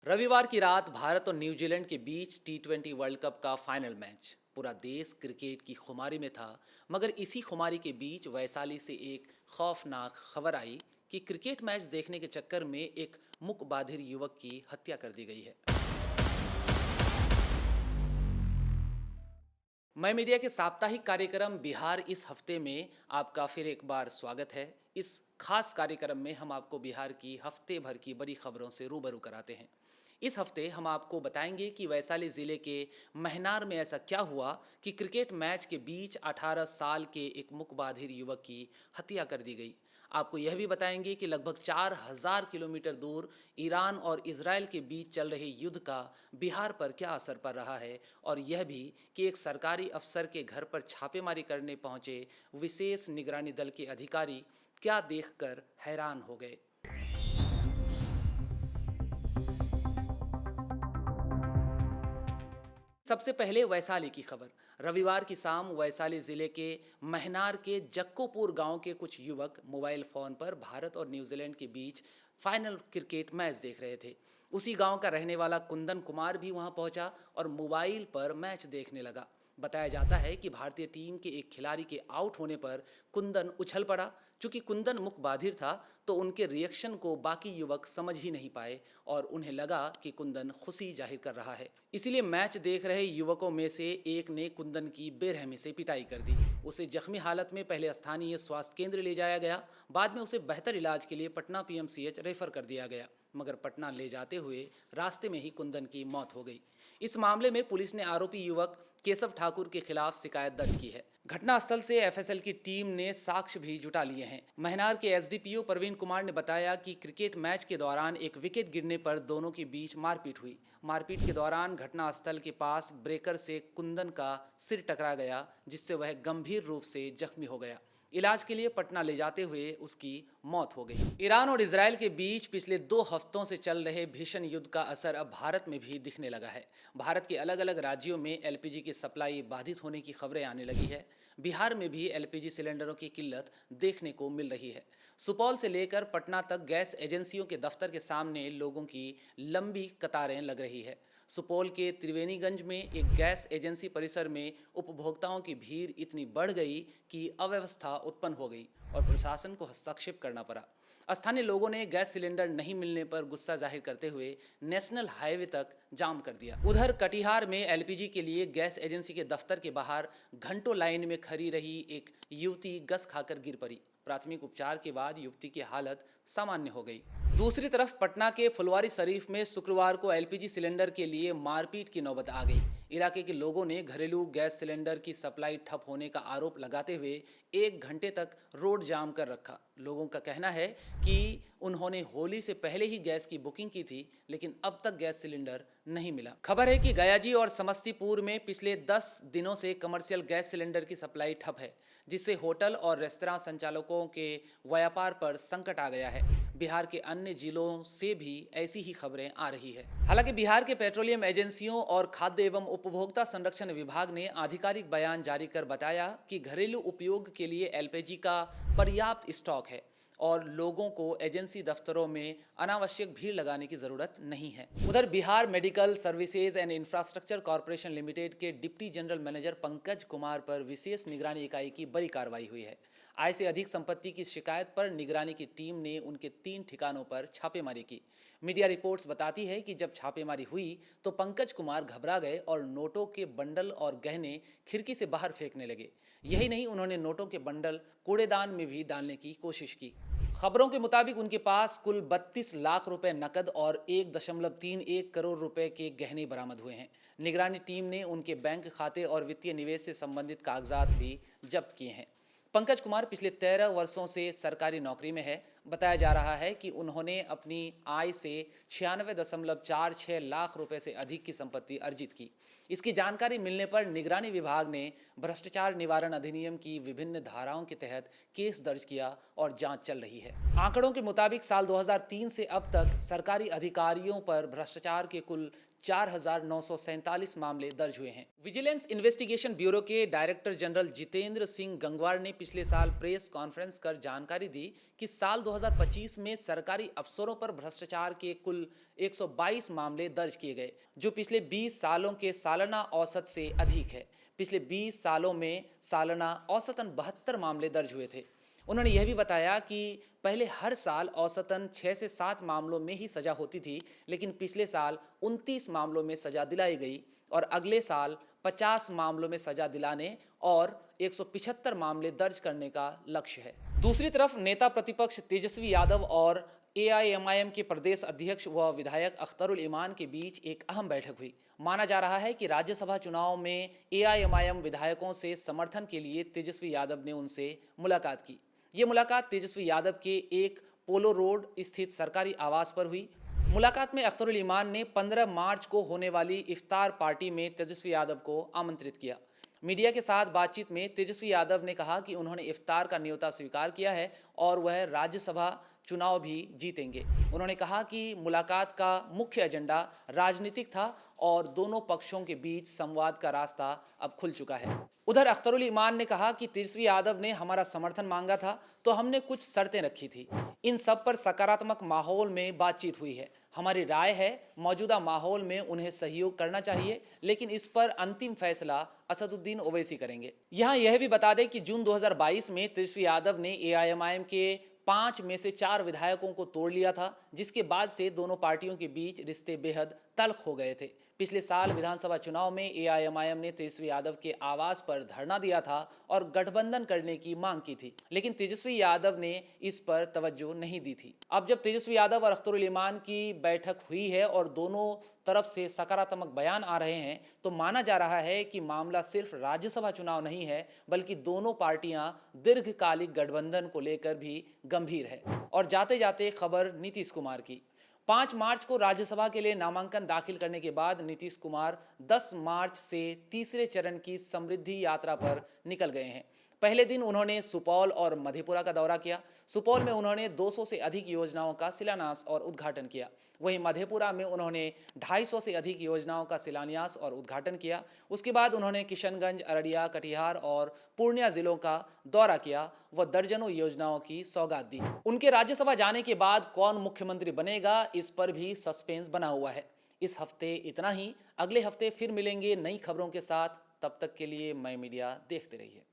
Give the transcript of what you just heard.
रविवार की रात भारत और न्यूजीलैंड के बीच टी20 वर्ल्ड कप का फाइनल मैच। पूरा देश क्रिकेट की खुमारी में था, मगर इसी खुमारी के बीच वैशाली से एक खौफनाक खबर आई कि क्रिकेट मैच देखने के चक्कर में एक मूक बाधिर युवक की हत्या कर दी गई है। मैं मीडिया के साप्ताहिक कार्यक्रम बिहार इस हफ्ते में आपका फिर एक बार स्वागत है। इस खास कार्यक्रम में हम आपको बिहार की हफ्ते भर की बड़ी खबरों से रूबरू कराते हैं। इस हफ्ते हम आपको बताएंगे कि वैशाली ज़िले के महनार में ऐसा क्या हुआ कि क्रिकेट मैच के बीच 18 साल के एक मुकबाधिर युवक की हत्या कर दी गई। आपको यह भी बताएंगे कि लगभग 4000 किलोमीटर दूर ईरान और इजराइल के बीच चल रहे युद्ध का बिहार पर क्या असर पड़ रहा है, और यह भी कि एक सरकारी अफसर के घर पर छापेमारी करने पहुंचे विशेष निगरानी दल के अधिकारी क्या देखकर हैरान हो गए। सबसे पहले वैशाली की खबर। रविवार की शाम वैशाली जिले के महनार के जक्कोपुर गांव के कुछ युवक मोबाइल फोन पर भारत और न्यूजीलैंड के बीच फाइनल क्रिकेट मैच देख रहे थे। उसी गांव का रहने वाला कुंदन कुमार भी वहां पहुंचा और मोबाइल पर मैच देखने लगा। बताया जाता है कि भारतीय टीम के एक खिलाड़ी के आउट होने पर कुंदन उछल पड़ा। चूंकि कुंदन मुखबाधिर था तो उनके रिएक्शन को बाकी युवक समझ ही नहीं पाए और उन्हें लगा कि कुंदन खुशी जाहिर कर रहा है। इसीलिए मैच देख रहे युवकों में से एक ने कुंदन की बेरहमी से पिटाई कर दी। उसे जख्मी हालत में पहले स्थानीय स्वास्थ्य केंद्र ले जाया गया, बाद में उसे बेहतर इलाज के लिए पटना पीएमसीएच रेफर कर दिया गया, मगर पटना ले जाते हुए रास्ते में ही कुंदन की मौत हो गई। इस मामले में पुलिस ने आरोपी युवक केशव ठाकुर के खिलाफ शिकायत दर्ज की है। घटनास्थल से एफएसएल की टीम ने साक्ष्य भी जुटा लिए हैं। महनार के एसडीपीओ प्रवीण कुमार ने बताया कि क्रिकेट मैच के दौरान एक विकेट गिरने पर दोनों के बीच मारपीट हुई। मारपीट के दौरान घटनास्थल के पास ब्रेकर से कुंदन का सिर टकरा गया, जिससे वह गंभीर रूप से जख्मी हो गया। इलाज के लिए पटना ले जाते हुए उसकी मौत हो गई। ईरान और इजराइल के बीच पिछले 2 हफ्तों से चल रहे भीषण युद्ध का असर अब भारत में भी दिखने लगा है। भारत के अलग अलग राज्यों में एलपीजी की सप्लाई बाधित होने की खबरें आने लगी है। बिहार में भी एलपीजी सिलेंडरों की किल्लत देखने को मिल रही है। सुपौल से लेकर पटना तक गैस एजेंसियों के दफ्तर के सामने लोगों की लंबी कतारें लग रही है। सुपौल के त्रिवेणीगंज में एक गैस एजेंसी परिसर में उपभोक्ताओं की भीड़ इतनी बढ़ गई कि अव्यवस्था उत्पन्न हो गई और प्रशासन को हस्तक्षेप करना पड़ा। स्थानीय लोगों ने गैस सिलेंडर नहीं मिलने पर गुस्सा जाहिर करते हुए नेशनल हाईवे तक जाम कर दिया। उधर कटिहार में एलपीजी के लिए गैस एजेंसी के दफ्तर के बाहर घंटों लाइन में खड़ी रही एक युवती गस खाकर गिर पड़ी। प्राथमिक उपचार के बाद युवती की हालत सामान्य हो गई। दूसरी तरफ पटना के फुलवारी शरीफ में शुक्रवार को एलपीजी सिलेंडर के लिए मारपीट की नौबत आ गई। इलाके के लोगों ने घरेलू गैस सिलेंडर की सप्लाई ठप होने का आरोप लगाते हुए 1 घंटे तक रोड जाम कर रखा। लोगों का कहना है कि उन्होंने होली से पहले ही गैस की बुकिंग की थी, लेकिन अब तक गैस सिलेंडर नहीं मिला। खबर है कि गयाजी और समस्तीपुर में पिछले 10 दिनों से कमर्शियल गैस सिलेंडर की सप्लाई ठप है, जिससे होटल और रेस्तरां संचालकों के व्यापार पर संकट आ गया है। बिहार के अन्य जिलों से भी ऐसी ही खबरें आ रही है। हालांकि बिहार के पेट्रोलियम एजेंसियों और खाद्य एवं उपभोक्ता संरक्षण विभाग ने आधिकारिक बयान जारी कर बताया कि घरेलू उपयोग के लिए एलपीजी का पर्याप्त स्टॉक है और लोगों को एजेंसी दफ्तरों में अनावश्यक भीड़ लगाने की जरूरत नहीं है। उधर Bihar medical services and infrastructure corporation limited के deputy general manager Pankaj Kumar पर विशेष निगरानी इकाई की बड़ी कार्रवाई हुई है। आय से अधिक संपत्ति की शिकायत पर निगरानी की टीम ने उनके 3 ठिकानों पर छापेमारी की। मीडिया रिपोर्ट्स बताती है कि जब छापेमारी हुई तो पंकज कुमार घबरा गए और नोटों के बंडल और गहने खिड़की से बाहर फेंकने लगे। यही नहीं, उन्होंने नोटों के बंडल कूड़ेदान में भी डालने की कोशिश की। खबरों के मुताबिक उनके पास कुल 32 लाख रुपए नकद और 1.31 करोड़ रुपए के गहने बरामद हुए हैं। निगरानी टीम ने उनके बैंक खाते और वित्तीय निवेश से संबंधित कागजात भी जब्त किए हैं। पंकज कुमार पिछले 13 वर्षों से सरकारी नौकरी में है। बताया जा रहा है कि उन्होंने अपनी आय से 96.46 लाख रुपए से अधिक की संपत्ति अर्जित की। इसकी जानकारी मिलने पर निगरानी विभाग ने भ्रष्टाचार निवारण अधिनियम की विभिन्न धाराओं के तहत केस दर्ज किया और जांच चल रही है। आंकड़ों के मुताबिक साल 2003 से अब तक सरकारी अधिकारियों पर भ्रष्टाचार के कुल 4,947 मामले दर्ज हुए हैं। विजिलेंस इन्वेस्टिगेशन ब्यूरो के डायरेक्टर जनरल जितेंद्र सिंह गंगवार ने पिछले साल प्रेस कॉन्फ्रेंस कर जानकारी दी कि साल 2025 में सरकारी अफसरों पर भ्रष्टाचार के कुल 122 मामले दर्ज किए गए, जो पिछले 20 सालों के सालाना औसत से अधिक है। पिछले 20 सालों में सालाना औसतन 72 मामले दर्ज हुए थे। उन्होंने यह भी बताया कि पहले हर साल औसतन 6 से 7 मामलों में ही सजा होती थी, लेकिन पिछले साल 29 मामलों में सजा दिलाई गई और अगले साल 50 मामलों में सजा दिलाने और 175 मामले दर्ज करने का लक्ष्य है। दूसरी तरफ नेता प्रतिपक्ष तेजस्वी यादव और एआईएमआईएम के प्रदेश अध्यक्ष व विधायक अख्तरुल ईमान के बीच एक अहम बैठक हुई। माना जा रहा है कि राज्यसभा चुनाव में एआईएमआईएम विधायकों से समर्थन के लिए तेजस्वी यादव ने उनसे मुलाकात की। ये मुलाकात तेजस्वी यादव के एक पोलो रोड स्थित सरकारी आवास पर हुई। मुलाकात में अख्तरुल ईमान ने 15 मार्च को होने वाली इफ्तार पार्टी में तेजस्वी यादव को आमंत्रित किया। मीडिया के साथ बातचीत में तेजस्वी यादव ने कहा कि उन्होंने इफ्तार का न्योता स्वीकार किया है और वह राज्यसभा चुनाव भी जीतेंगे। उन्होंने कहा कि मुलाकात का मुख्य एजेंडा राजनीतिक था और दोनों पक्षों के बीच संवाद का रास्ता अब खुल चुका है। उधर अख्तरुल ईमान ने कहा कि तेजस्वी यादव ने हमारा समर्थन मांगा था तो हमने कुछ शर्तें रखी थी। इन सब पर सकारात्मक माहौल में बातचीत हुई है। हमारी राय है मौजूदा माहौल में उन्हें सहयोग करना चाहिए, लेकिन इस पर अंतिम फैसला असदुद्दीन ओवैसी करेंगे। यहाँ यह भी बता दें कि जून 2022 में तेजस्वी यादव ने एआईएमआईएम के 5 में से 4 विधायकों को तोड़ लिया था, जिसके बाद से दोनों पार्टियों के बीच रिश्ते बेहद तल्ख हो गए थे। पिछले साल विधानसभा चुनाव में एआईएमआईएम ने तेजस्वी यादव के आवास पर धरना दिया था और गठबंधन करने की मांग की थी, लेकिन तेजस्वी यादव ने इस पर तवज्जो नहीं दी थी। अब जब तेजस्वी यादव और अख्तरुल ईमान की बैठक हुई है और दोनों तरफ से सकारात्मक बयान आ रहे हैं, तो माना जा रहा है कि मामला सिर्फ राज्यसभा चुनाव नहीं है, बल्कि दोनों पार्टियां दीर्घकालिक गठबंधन को लेकर भी गंभीर है। और जाते जाते खबर नीतीश कुमार की। 5 मार्च को राज्यसभा के लिए नामांकन दाखिल करने के बाद नीतीश कुमार 10 मार्च से तीसरे चरण की समृद्धि यात्रा पर निकल गए हैं। पहले दिन उन्होंने सुपौल और मधेपुरा का दौरा किया। सुपौल में उन्होंने 200 से अधिक योजनाओं का शिलान्यास और उद्घाटन किया। वहीं मधेपुरा में उन्होंने 250 से अधिक योजनाओं का शिलान्यास और उद्घाटन किया। उसके बाद उन्होंने किशनगंज, अररिया, कटिहार और पूर्णिया जिलों का दौरा किया व दर्जनों योजनाओं की सौगात दी। उनके राज्यसभा जाने के बाद कौन मुख्यमंत्री बनेगा, इस पर भी सस्पेंस बना हुआ है। इस हफ्ते इतना ही। अगले हफ्ते फिर मिलेंगे नई खबरों के साथ। तब तक के लिए मैं मीडिया देखते रहिए।